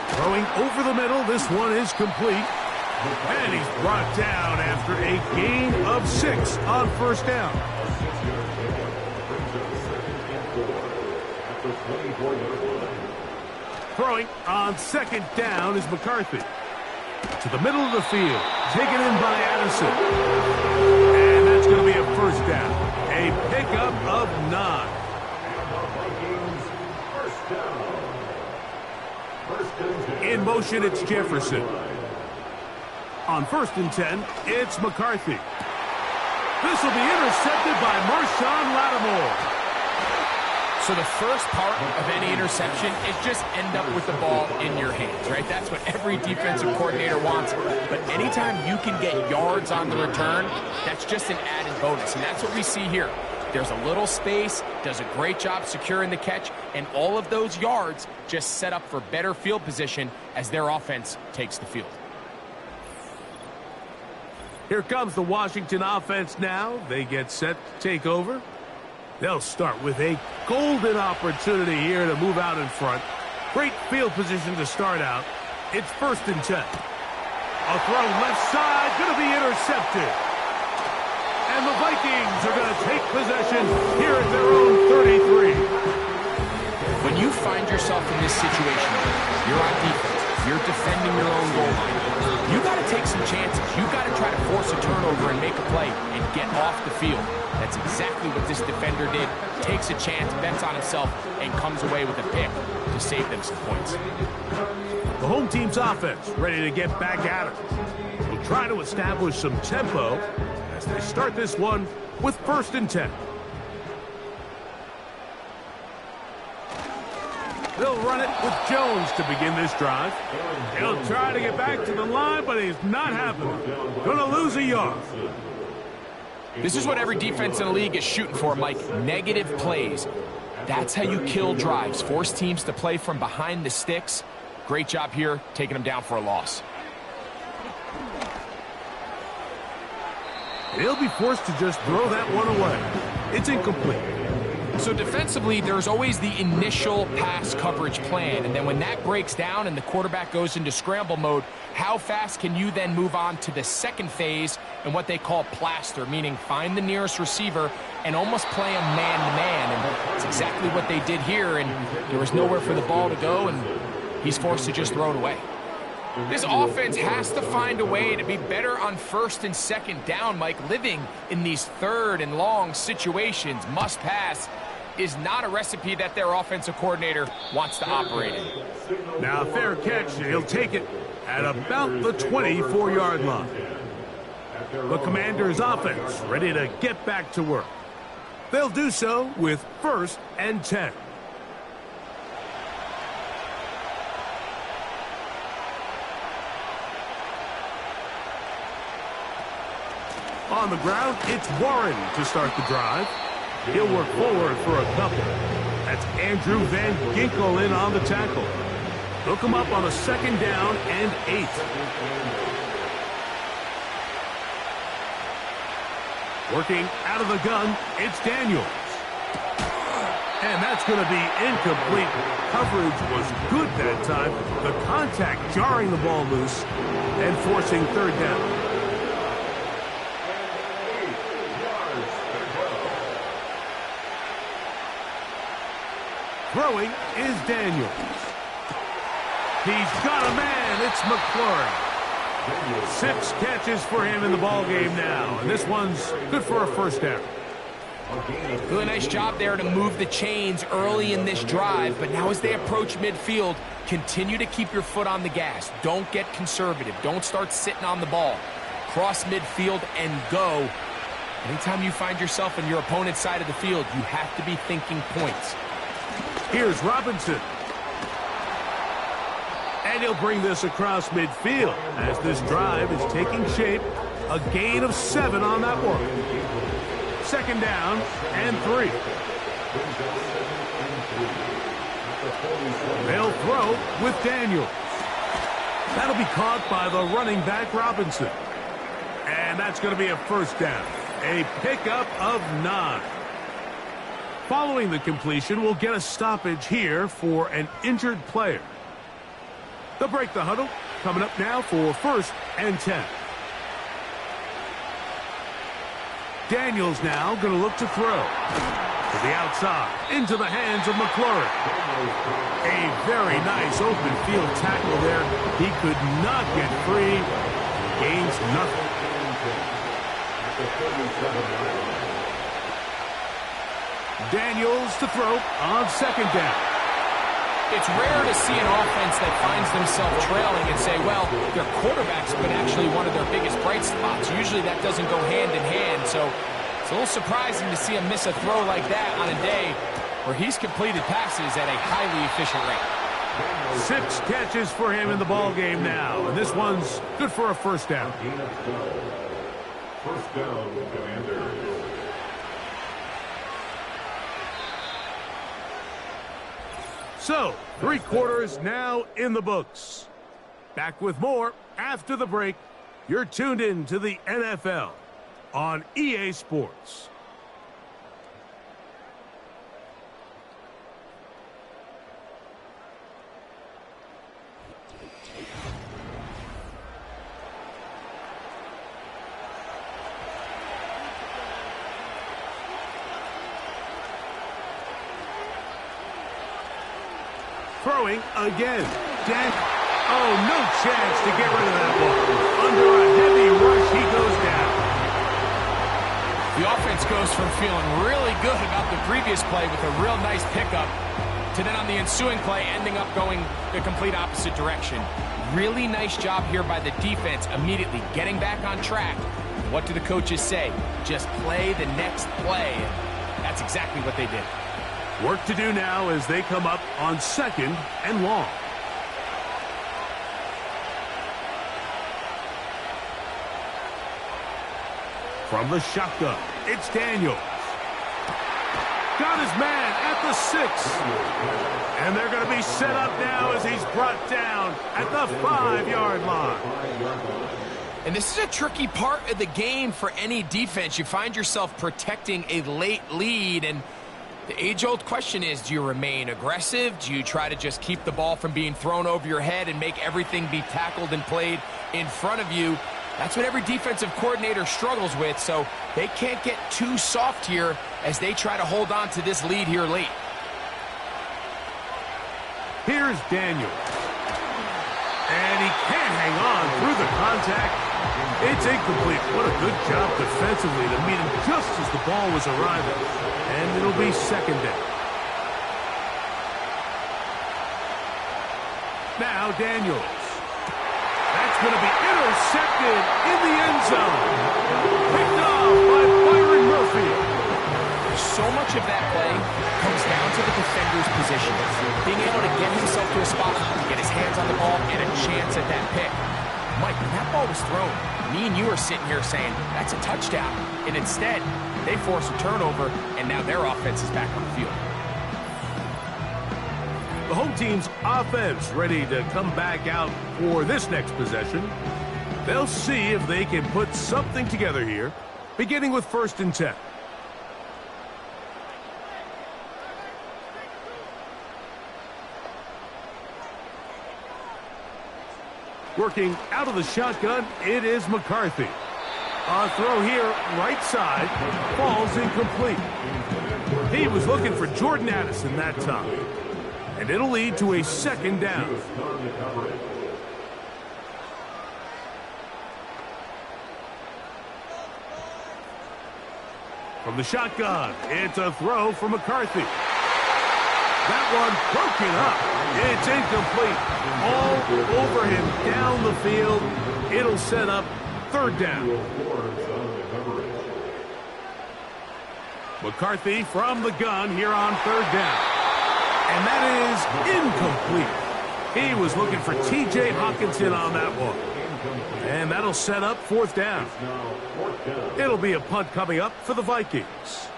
Throwing over the middle, this one is complete. And he's brought down after a gain of 6 on 1st down. Throwing on 2nd down is McCarthy. to the middle of the field. Taken in by Addison. And that's going to be a first down. A pickup of 9. In motion, it's Jefferson. On 1st and 10, it's McCarthy. This will be intercepted by Marshawn Lattimore. So the first part of any interception is just end up with the ball in your hands, right? That's what every defensive coordinator wants. But anytime you can get yards on the return, that's just an added bonus. And that's what we see here. There's a little space, does a great job securing the catch, and all of those yards just set up for better field position as their offense takes the field. Here comes the Washington offense now. They get set to take over. They'll start with a golden opportunity here to move out in front. Great field position to start out. It's 1st and 10. A throw left side, going to be intercepted. And the Vikings are going to take possession here at their own 33. When you find yourself in this situation, you're on defense, you're defending your own goal line, you got to take some chances. You got to try to force a turnover and make a play and get off the field. That's exactly what this defender did. Takes a chance, bets on himself, and comes away with a pick to save them some points. The home team's offense ready to get back at it. They'll try to establish some tempo as they start this one with 1st and 10. They'll run it with Jones to begin this drive. He'll try to get back to the line, but he's not happening. Gonna lose a yard. This is what every defense in the league is shooting for, Mike. Negative plays. That's how you kill drives. Force teams to play from behind the sticks. Great job here, taking them down for a loss. He'll be forced to just throw that one away. It's incomplete. So defensively, there's always the initial pass coverage plan, and then when that breaks down and the quarterback goes into scramble mode, how fast can you then move on to the second phase and what they call plaster, meaning find the nearest receiver and almost play them man-to-man, and that's exactly what they did here, and there was nowhere for the ball to go, and he's forced to just throw it away. This offense has to find a way to be better on 1st and 2nd down, Mike. Living in these 3rd and long situations, must pass, is not a recipe that their offensive coordinator wants to operate in. Now, fair catch. He'll take it at about the 24-yard line. The Commanders' offense ready to get back to work. They'll do so with 1st and 10. On the ground, it's Warren to start the drive. He'll work forward for a couple. That's Andrew Van Ginkel in on the tackle. They'll come up on a 2nd down and 8. Working out of the gun, it's Daniels. And that's going to be incomplete. Coverage was good that time. The contact jarring the ball loose and forcing 3rd down. Throwing is Daniels. He's got a man. It's McLaurin. 6 catches for him in the ballgame now. And this one's good for a 1st down. Really nice job there to move the chains early in this drive. But now as they approach midfield, continue to keep your foot on the gas. Don't get conservative. Don't start sitting on the ball. Cross midfield and go. Anytime you find yourself on your opponent's side of the field, you have to be thinking points. Here's Robinson. And he'll bring this across midfield as this drive is taking shape. A gain of 7 on that one. 2nd down and 3. They'll throw with Daniels. That'll be caught by the running back Robinson. And that's going to be a 1st down. A pickup of 9. Following the completion, we'll get a stoppage here for an injured player. They'll break the huddle. Coming up now for 1st and 10. Daniels now going to look to throw. To the outside, into the hands of McLaurin. A very nice open field tackle there. He could not get free. Gains nothing. Daniels to throw on second down. It's rare to see an offense that finds themselves trailing and say, well, their quarterback's been actually one of their biggest bright spots. Usually that doesn't go hand in hand, so it's a little surprising to see him miss a throw like that on a day where he's completed passes at a highly efficient rate. 6 catches for him in the ball game now, and this one's good for a first down. First down, Commanders. So, 3 quarters now in the books. Back with more after the break. You're tuned in to the NFL on EA Sports. Throwing again. Oh, no chance to get rid of that ball. Under a heavy rush, he goes down. The offense goes from feeling really good about the previous play with a real nice pickup to then on the ensuing play ending up going the complete opposite direction. Really nice job here by the defense immediately getting back on track. What do the coaches say? Just play the next play. And that's exactly what they did. Work to do now as they come up on second and long. From the shotgun, it's Daniels. Got his man at the 6. And they're going to be set up now as he's brought down at the 5-yard line. And this is a tricky part of the game for any defense. You find yourself protecting a late lead, and the age-old question is, do you remain aggressive? Do you try to just keep the ball from being thrown over your head and make everything be tackled and played in front of you? That's what every defensive coordinator struggles with, so they can't get too soft here as they try to hold on to this lead here late. Here's Daniels. And he can't hang on through the contact. It's incomplete. What a good job defensively to meet him just as the ball was arriving. And it'll be second down. Now Daniels. That's going to be intercepted in the end zone. Picked off by Byron Murphy. So much of that play comes down to the defender's position. Being able to get himself to a spot, get his hands on the ball, and a chance at that pick. Mike, when that ball was thrown, me and you are sitting here saying, that's a touchdown. And instead, they force a turnover, and now their offense is back on the field. The home team's offense ready to come back out for this next possession. They'll see if they can put something together here, beginning with 1st and 10. Working out of the shotgun, it is McCarthy. A throw here, right side, falls incomplete. He was looking for Jordan Addison that time. And it'll lead to a second down. From the shotgun, it's a throw for McCarthy. That one broken up. It's incomplete. All over him down the field. It'll set up 3rd down. McCarthy from the gun here on 3rd down. And that is incomplete. He was looking for T.J. Hawkinson on that one. And that'll set up 4th down. It'll be a punt coming up for the Vikings,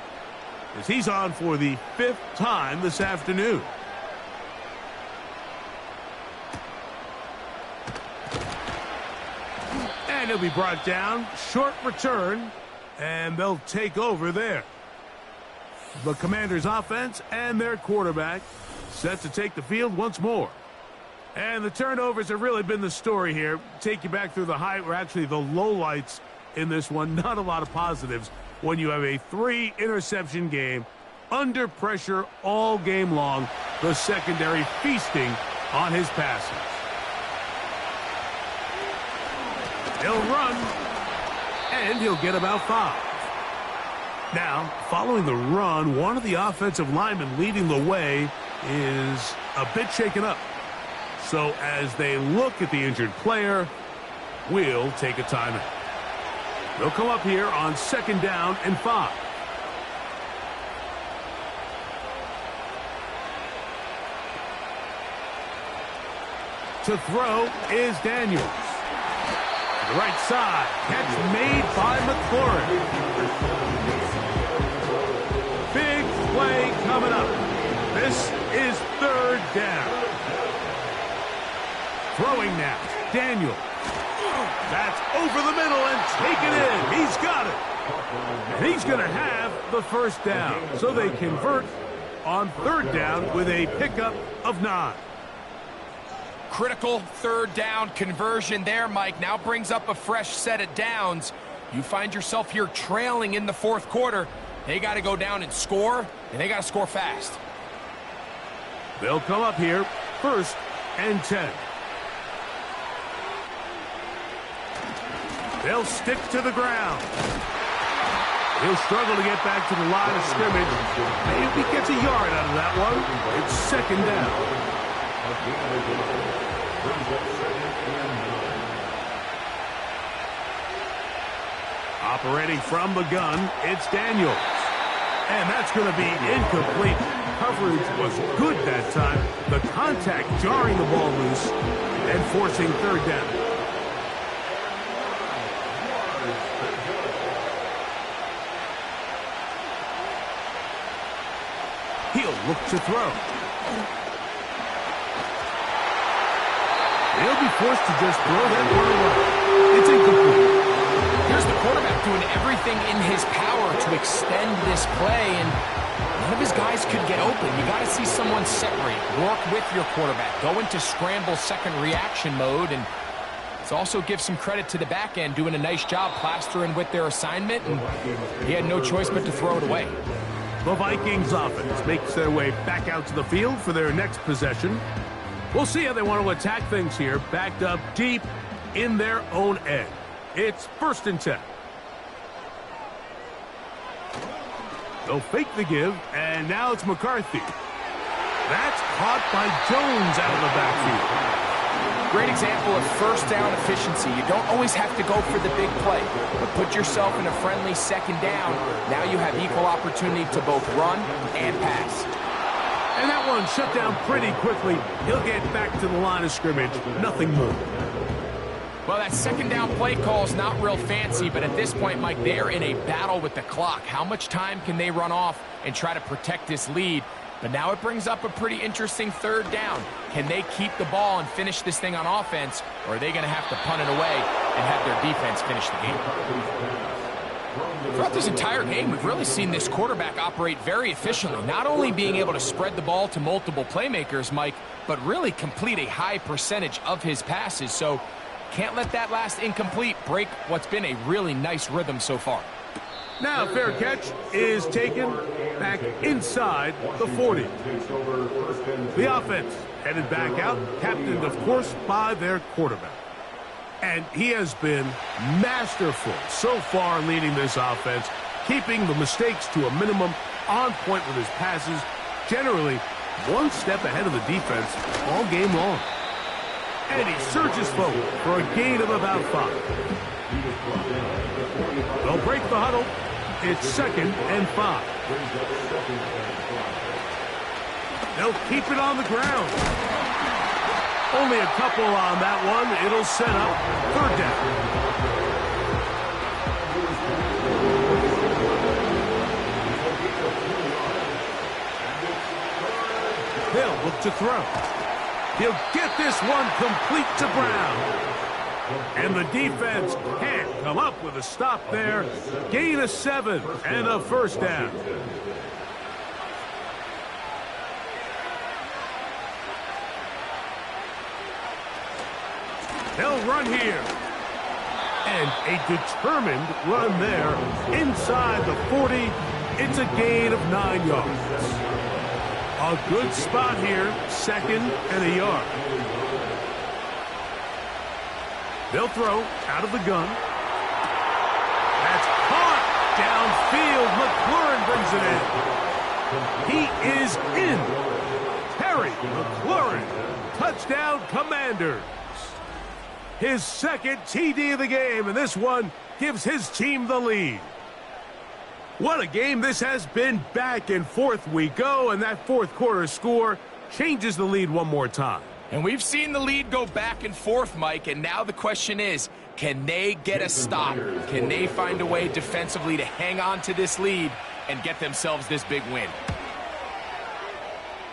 as he's on for the 5th time this afternoon. And he'll be brought down. Short return. And they'll take over there. The Commanders' offense and their quarterback set to take the field once more. And the turnovers have really been the story here. Take you back through the actually the lowlights in this one. Not a lot of positives when you have a 3-interception game under pressure all game long, the secondary feasting on his passes. He'll run, and he'll get about 5. Now, following the run, one of the offensive linemen leading the way is a bit shaken up. So as they look at the injured player, we'll take a timeout. They'll come up here on 2nd down and 5. To throw is Daniels. To the right side, catch made by McLaurin. Big play coming up. This is 3rd down. Throwing now, Daniels. That's over the middle and taken in. He's got it. And he's going to have the 1st down. So they convert on 3rd down with a pickup of 9. Critical 3rd down conversion there, Mike. Now brings up a fresh set of downs. You find yourself here trailing in the 4th quarter. They got to go down and score, and they got to score fast. They'll come up here, 1st and 10. They'll stick to the ground. He'll struggle to get back to the line of scrimmage. Maybe he gets a yard out of that one. It's 2nd down. Operating from the gun, it's Daniels. And that's going to be incomplete. Coverage was good that time. The contact jarring the ball loose and forcing 3rd down. He'll look to throw. He'll be forced to just throw that one away. It's incomplete. Here's the quarterback doing everything in his power to extend this play, and none of his guys could get open. You got to see someone separate, work with your quarterback, go into scramble second reaction mode, and let's also give some credit to the back end doing a nice job plastering with their assignment, and he had no choice but to throw it away. The Vikings offense makes their way back out to the field for their next possession. We'll see how they want to attack things here, backed up deep in their own end. It's 1st and 10. They'll fake the give, and now it's McCarthy. That's caught by Jones out of the backfield. Great example of 1st down efficiency. You don't always have to go for the big play, but put yourself in a friendly 2nd down. Now you have equal opportunity to both run and pass. And that one shut down pretty quickly. He'll get back to the line of scrimmage. Nothing more. Well, that 2nd down play call is not real fancy, but at this point, Mike, they're in a battle with the clock. How much time can they run off and try to protect this lead? But now it brings up a pretty interesting 3rd down. Can they keep the ball and finish this thing on offense, or are they going to have to punt it away and have their defense finish the game? Throughout this entire game, we've really seen this quarterback operate very efficiently, not only being able to spread the ball to multiple playmakers, Mike, but really complete a high percentage of his passes. So can't let that last incomplete break what's been a really nice rhythm so far. Now fair catch is taken back inside the 40. The offense headed back out, captained, of course, by their quarterback. And he has been masterful so far leading this offense, keeping the mistakes to a minimum, on point with his passes, generally one step ahead of the defense all game long. And he surges forward for a gain of about 5. They'll break the huddle. It's 2nd and 5. They'll keep it on the ground. Only a couple on that one. It'll set up 3rd down. They'll look to throw. He'll get this one complete to Brown. And the defense can't come up with a stop there. Gain of 7 and a 1st down. They'll run here. And a determined run there inside the 40 It's a gain of 9 yards. A good spot here, 2nd and a yard. They'll throw out of the gun. That's caught downfield. McLaurin brings it in. He is in. Terry McLaurin, touchdown Commanders. His 2nd TD of the game, and this one gives his team the lead. What a game this has been. Back and forth we go, and that 4th quarter score changes the lead one more time. And we've seen the lead go back and forth, Mike, and now the question is, can they get a stop? Can they find a way defensively to hang on to this lead and get themselves this big win?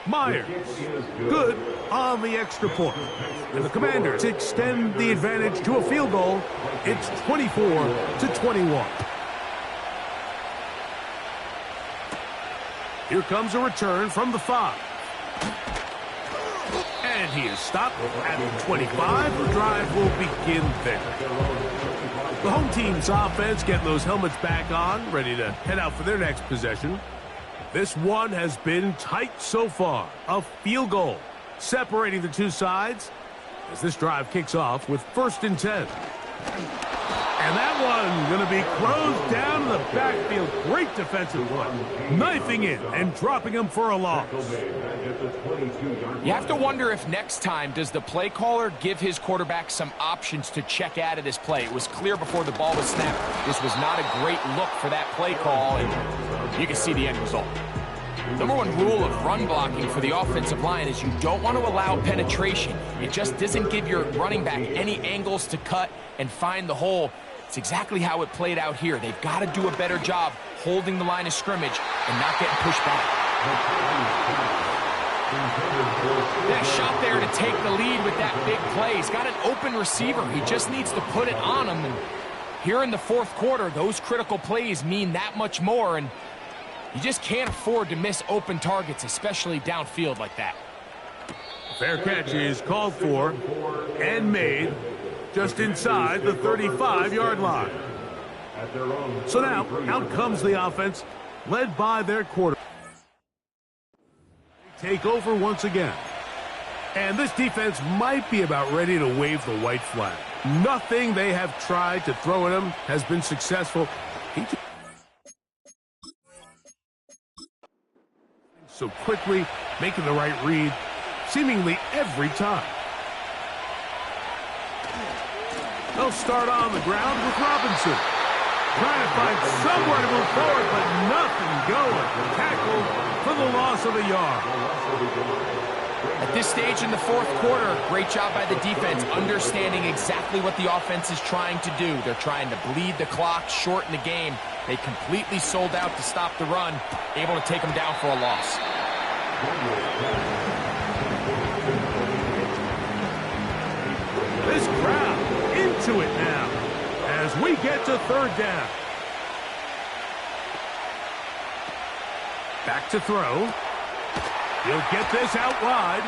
Myers, good on the extra point. And the Commanders extend the advantage to a field goal. It's 24-21. Here comes a return from the 5. And he is stopped at the 25. The drive will begin there. The home team's offense getting those helmets back on, ready to head out for their next possession. This one has been tight so far. A field goal separating the two sides as this drive kicks off with 1st and 10. And that one going to be closed down in the backfield. Great defensive play. Knifing in and dropping him for a loss. You have to wonder if next time does the play caller give his quarterback some options to check out of this play. It was clear before the ball was snapped. This was not a great look for that play call, and you can see the end result. Number 1 rule of run blocking for the offensive line is you don't want to allow penetration. It just doesn't give your running back any angles to cut and find the hole. It's exactly how it played out here. They've got to do a better job holding the line of scrimmage and not getting pushed back. Yeah, shot there to take the lead with that big play. He's got an open receiver. He just needs to put it on him. And here in the 4th quarter, those critical plays mean that much more. And you just can't afford to miss open targets, especially downfield like that. Fair catch is called for and made just inside the 35-yard line. So now, out comes the offense, led by their quarterback. Take over once again. And this defense might be about ready to wave the white flag. Nothing they have tried to throw at him has been successful. So quickly, making the right read, seemingly every time. They'll start on the ground with Robinson. Trying to find somewhere to move forward, but nothing going. Tackled for the loss of a yard. At this stage in the 4th quarter, great job by the defense, understanding exactly what the offense is trying to do. They're trying to bleed the clock, shorten the game. They completely sold out to stop the run, able to take them down for a loss. This crowd into it now as we get to 3rd down. Back to throw. He'll get this out wide.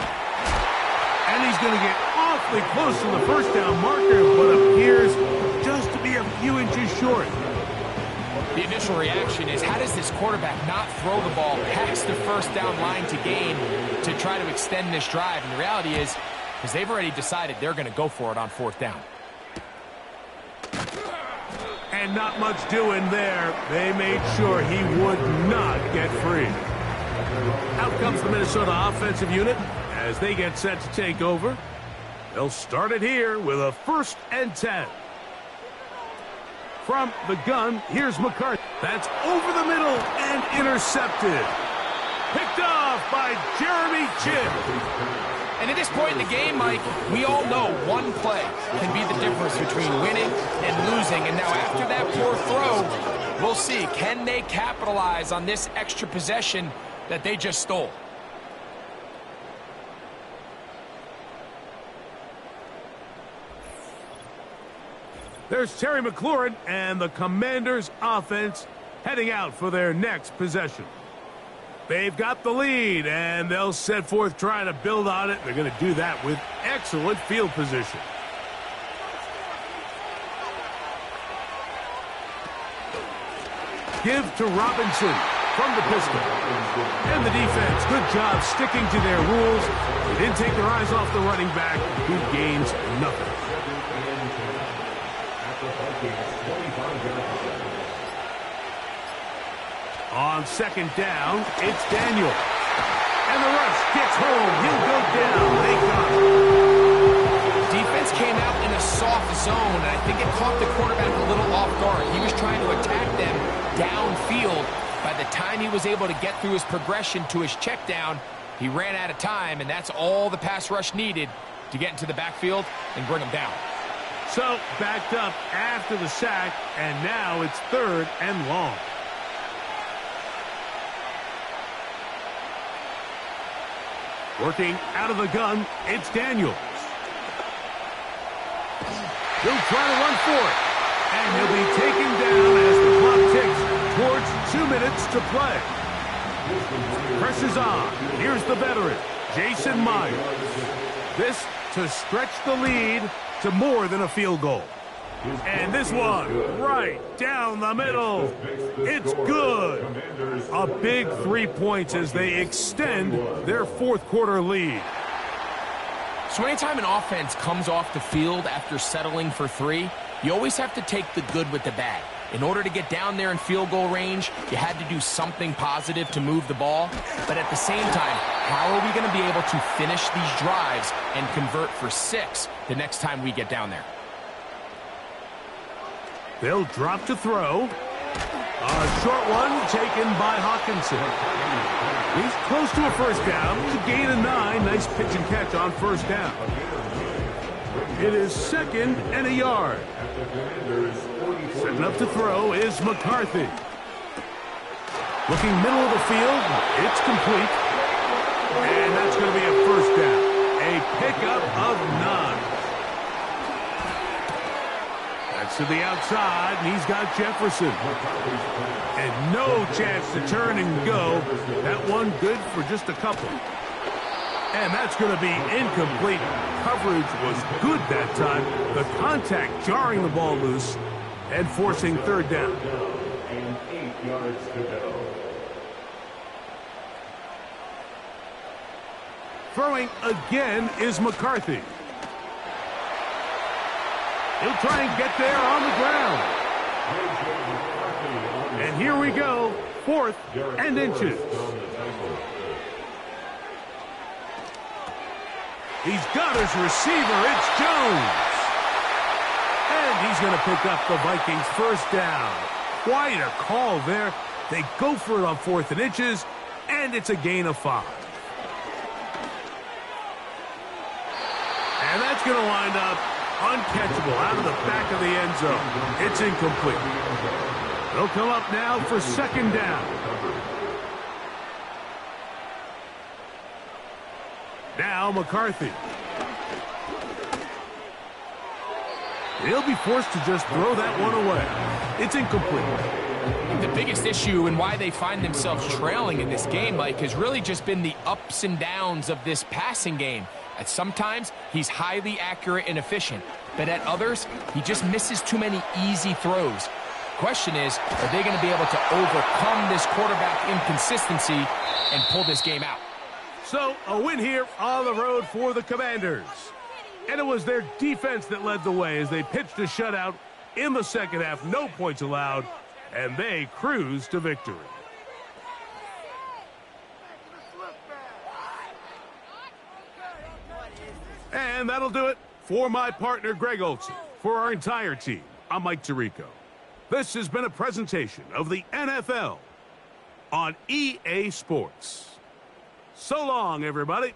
And he's going to get awfully close to the 1st down marker, but appears just to be a few inches short. The initial reaction is, how does this quarterback not throw the ball past the 1st down line to gain to try to extend this drive? And the reality is, because they've already decided they're going to go for it on 4th down. And not much doing there. They made sure he would not get free. Out comes the Minnesota offensive unit as they get set to take over. They'll start it here with a 1st and 10. From the gun, here's McCarthy. That's over the middle and intercepted. Picked off by Jeremy Chinn. And at this point in the game, Mike, we all know one play can be the difference between winning and losing. And now after that poor throw, we'll see, can they capitalize on this extra possession that they just stole? There's Terry McLaurin and the Commanders offense heading out for their next possession. They've got the lead, and they'll set forth trying to build on it. They're going to do that with excellent field position. Give to Robinson. from the pistol. And the defense, good job sticking to their rules. They didn't take their eyes off the running back, who gains nothing. On second down, it's Daniel. And the rush gets home. He'll go down. They got him. Defense came out in a soft zone, and I think it caught the quarterback a little off guard. He was trying to attack them downfield. By the time he was able to get through his progression to his check down, he ran out of time, and that's all the pass rush needed to get into the backfield and bring him down. So, backed up after the sack, and now it's 3rd and long. Working out of the gun, it's Daniels. He'll try to run for it. And he'll be taken down as the clock ticks towards 2 minutes to play. Pressure's on. Here's the veteran, Jason Myers. This to stretch the lead to more than a field goal. And this one, right down the middle. It's good. A big 3 points as they extend their 4th quarter lead. So anytime an offense comes off the field after settling for 3, you always have to take the good with the bad. In order to get down there in field goal range, you had to do something positive to move the ball. But at the same time, how are we going to be able to finish these drives and convert for 6 the next time we get down there? They'll drop to throw. A short one taken by Hawkinson. He's close to a first down. It's a gain of 9. Nice pitch and catch on first down. It is 2nd and a yard. Setting up to throw is McCarthy. Looking middle of the field. It's complete. And that's going to be a first down. A pickup of 9. That's to the outside, and he's got Jefferson. And no chance to turn and go. That one good for just a couple. And that's going to be incomplete. Coverage was good that time. The contact jarring the ball loose and forcing 3rd down. And 8 yards to go. Throwing again is McCarthy. He'll try and get there on the ground. And here we go, 4th and inches. He's got his receiver. It's Jones. And he's going to pick up the Vikings' first down. Quite a call there. They go for it on 4th and inches, and it's a gain of 5. And that's going to wind up uncatchable out of the back of the end zone. It's incomplete. They'll come up now for 2nd down. Now McCarthy. He'll be forced to just throw that one away. It's incomplete. The biggest issue and why they find themselves trailing in this game, Mike, has really just been the ups and downs of this passing game. At sometimes, he's highly accurate and efficient, but at others, he just misses too many easy throws. Question is, are they going to be able to overcome this quarterback inconsistency and pull this game out? So, a win here on the road for the Commanders. And it was their defense that led the way as they pitched a shutout in the second half. No points allowed, and they cruised to victory. And that'll do it for my partner, Greg Olson. For our entire team, I'm Mike Tirico. This has been a presentation of the NFL on EA Sports. So long, everybody.